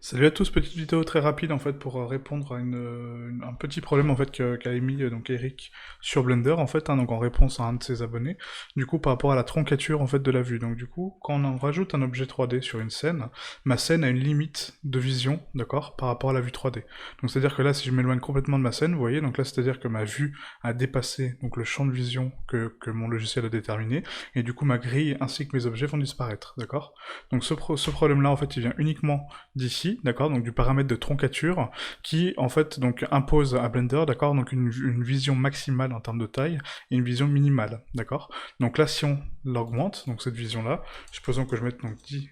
Salut à tous, petite vidéo très rapide en fait pour répondre à un petit problème en fait qu'a émis donc Eric sur Blender en fait, donc en réponse à un de ses abonnés. Du coup par rapport à la troncature en fait de la vue. Donc du coup quand on rajoute un objet 3D sur une scène, ma scène a une limite de vision, d'accord, par rapport à la vue 3D. Donc c'est à dire que là si je m'éloigne complètement de ma scène, vous voyez, donc là c'est à dire que ma vue a dépassé donc le champ de vision que mon logiciel a déterminé, et du coup ma grille ainsi que mes objets vont disparaître, d'accord. Donc ce problème là en fait il vient uniquement d'ici, d'accord, donc du paramètre de troncature, qui en fait donc impose à Blender, d'accord, donc une vision maximale en termes de taille et une vision minimale, d'accord. Donc là si on l'augmente, donc cette vision-là, supposons que je mette donc 10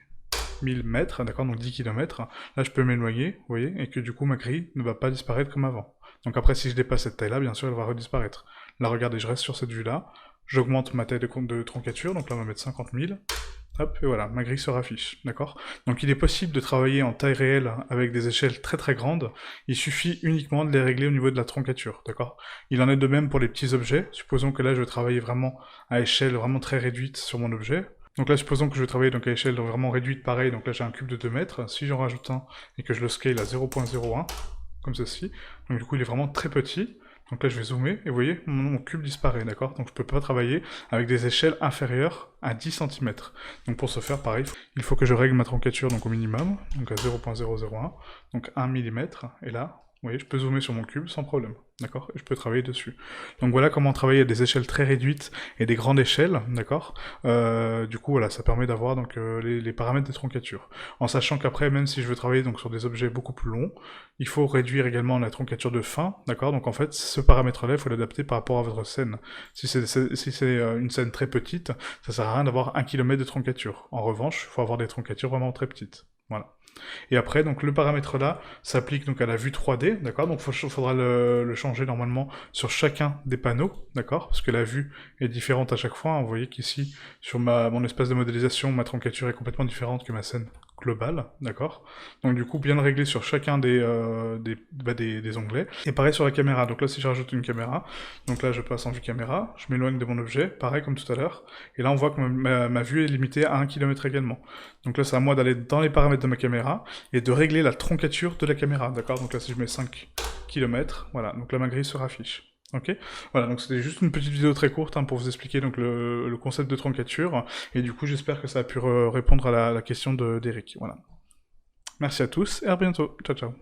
000 mètres, d'accord, donc 10 km, là je peux m'éloigner, vous voyez, et que du coup ma grille ne va pas disparaître comme avant. Donc après si je dépasse cette taille-là, bien sûr elle va redisparaître. Là regardez, je reste sur cette vue-là, j'augmente ma taille de troncature, donc là on va mettre 50 000, hop, et voilà, ma grille se raffiche, d'accord. Donc il est possible de travailler en taille réelle avec des échelles très très grandes, il suffit uniquement de les régler au niveau de la troncature, d'accord. Il en est de même pour les petits objets, supposons que là je vais travailler vraiment à échelle vraiment très réduite sur mon objet. Donc là, supposons que je vais travailler donc à échelle vraiment réduite, pareil, donc là j'ai un cube de 2 mètres, si j'en rajoute un et que je le scale à 0.01, comme ceci, donc du coup il est vraiment très petit. Donc là je vais zoomer, et vous voyez, mon cube disparaît, d'accord. Donc je peux pas travailler avec des échelles inférieures à 10 cm. Donc pour ce faire, pareil, il faut que je règle ma troncature donc au minimum, donc à 0.001, donc 1 mm, et là, vous voyez, je peux zoomer sur mon cube sans problème, d'accord, et je peux travailler dessus. Donc voilà comment travailler à des échelles très réduites et des grandes échelles, d'accord. Du coup, voilà, ça permet d'avoir donc les paramètres des troncatures. En sachant qu'après, même si je veux travailler donc sur des objets beaucoup plus longs, il faut réduire également la troncature de fin, d'accord. Donc en fait, ce paramètre-là, il faut l'adapter par rapport à votre scène. Si c'est une scène très petite, ça sert à rien d'avoir 1 km de troncature. En revanche, il faut avoir des troncatures vraiment très petites. Voilà. Et après, donc le paramètre là s'applique donc à la vue 3D, d'accord. Donc il faudra le changer normalement sur chacun des panneaux, d'accord, parce que la vue est différente à chaque fois, hein. Vous voyez qu'ici, sur mon espace de modélisation, ma troncature est complètement différente que ma scène globale, d'accord. Donc du coup, bien le régler sur chacun des onglets. Et pareil sur la caméra. Donc là, si je rajoute une caméra, donc là, je passe en vue caméra, je m'éloigne de mon objet, pareil comme tout à l'heure. Et là, on voit que ma vue est limitée à 1 km également. Donc là, c'est à moi d'aller dans les paramètres de ma caméra et de régler la troncature de la caméra, d'accord. Donc là, si je mets 5 km, voilà, donc là, ma grille se raffiche. Ok, voilà, donc c'était juste une petite vidéo très courte, hein, pour vous expliquer donc le concept de troncature, et du coup j'espère que ça a pu répondre à la question d'Eric. Voilà. Merci à tous et à bientôt. Ciao ciao.